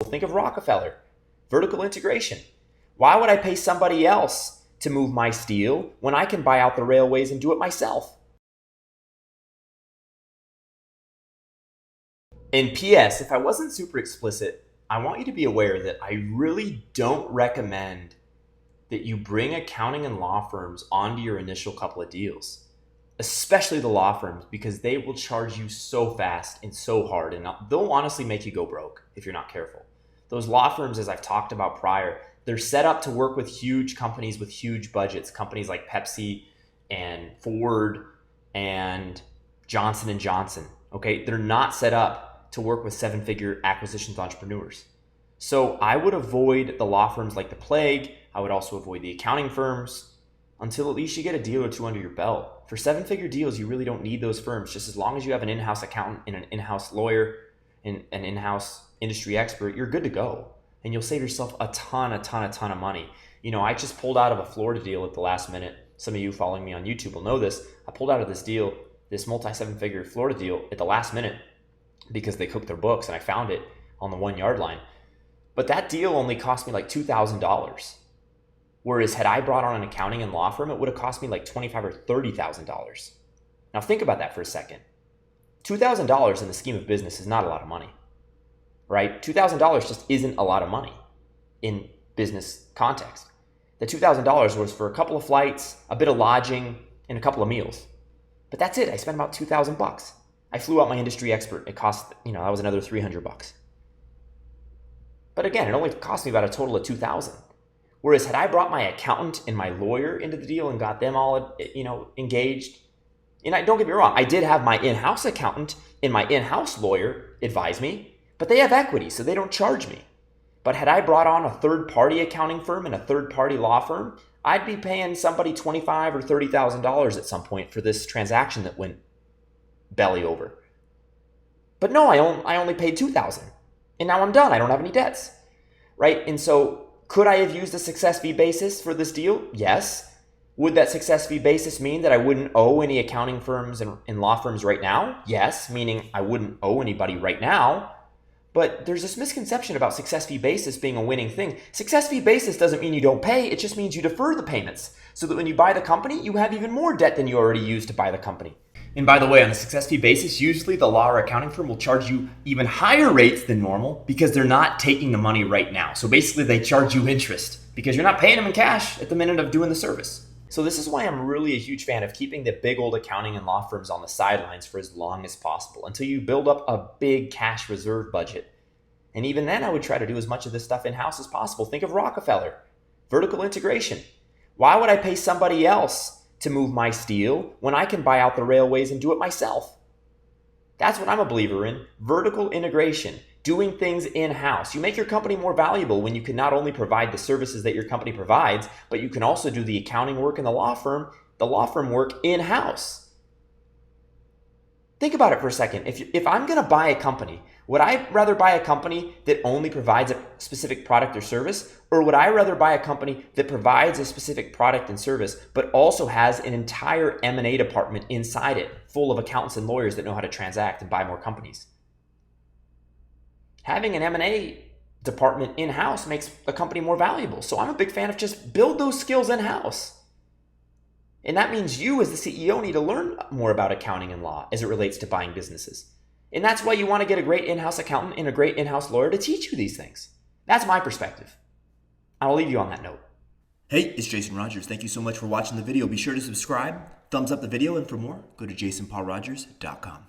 Think of Rockefeller. Vertical integration. Why would I pay somebody else to move my steel when I can buy out the railways and do it myself? And P.S., if I wasn't super explicit, I want you to be aware that I really don't recommend that you bring accounting and law firms onto your initial couple of deals, especially the law firms, because they will charge you so fast and so hard, and they'll honestly make you go broke if you're not careful. Those law firms, as I've talked about prior, they're set up to work with huge companies with huge budgets, companies like Pepsi and Ford and Johnson and Johnson. Okay, they're not set up to work with seven-figure acquisitions entrepreneurs. So I would avoid the law firms like the plague. I would also avoid the accounting firms until at least you get a deal or two under your belt. For seven-figure deals, you really don't need those firms. Just as long as you have an in-house accountant and an in-house lawyer and an in-house industry expert, you're good to go. And you'll save yourself a ton of money. You know, I just pulled out of a Florida deal at the last minute. Some of you following me on YouTube will know this. I pulled out of this deal, this multi-seven-figure Florida deal at the last minute because they cooked their books and I found it on the 1 yard line. But that deal only cost me like $2,000. Whereas had I brought on an accounting and law firm, it would have cost me like $25,000 or $30,000. Now think about that for a second. $2,000 in the scheme of business is not a lot of money, right? $2,000 just isn't a lot of money in business context. The $2,000 was for a couple of flights, a bit of lodging, and a couple of meals. But that's it. I spent about $2,000. I flew out my industry expert. It cost, that was another $300. But again, it only cost me about a total of $2,000. Whereas had I brought my accountant and my lawyer into the deal and got them all, engaged, and don't get me wrong, I did have my in-house accountant and my in-house lawyer advise me, but they have equity, so they don't charge me. But had I brought on a third-party accounting firm and a third-party law firm, I'd be paying somebody $25,000 or $30,000 at some point for this transaction that went belly over. But no, I only paid $2,000, and now I'm done. I don't have any debts, right? And so could I have used a success fee basis for this deal? Yes. Would that success fee basis mean that I wouldn't owe any accounting firms and law firms right now? Yes, meaning I wouldn't owe anybody right now. But there's this misconception about success fee basis being a winning thing. Success fee basis doesn't mean you don't pay. It just means you defer the payments so that when you buy the company, you have even more debt than you already used to buy the company. And by the way, on a success fee basis, usually the law or accounting firm will charge you even higher rates than normal because they're not taking the money right now. So basically they charge you interest because you're not paying them in cash at the minute of doing the service. So this is why I'm really a huge fan of keeping the big old accounting and law firms on the sidelines for as long as possible until you build up a big cash reserve budget. And even then, I would try to do as much of this stuff in-house as possible. Think of Rockefeller. Vertical integration. Why would I pay somebody else to move my steel when I can buy out the railways and do it myself? That's what I'm a believer in. Vertical integration. Doing things in-house. You make your company more valuable when you can not only provide the services that your company provides, but you can also do the accounting work in the law firm work in-house. Think about it for a second. If I'm going to buy a company, would I rather buy a company that only provides a specific product or service? Or would I rather buy a company that provides a specific product and service, but also has an entire M&A department inside it, full of accountants and lawyers that know how to transact and buy more companies? Having an M&A department in-house makes a company more valuable. So I'm a big fan of just build those skills in-house. And that means you as the CEO need to learn more about accounting and law as it relates to buying businesses. And that's why you want to get a great in-house accountant and a great in-house lawyer to teach you these things. That's my perspective. I'll leave you on that note. Hey, it's Jason Rogers. Thank you so much for watching the video. Be sure to subscribe, thumbs up the video, and for more, go to jasonpaulrogers.com.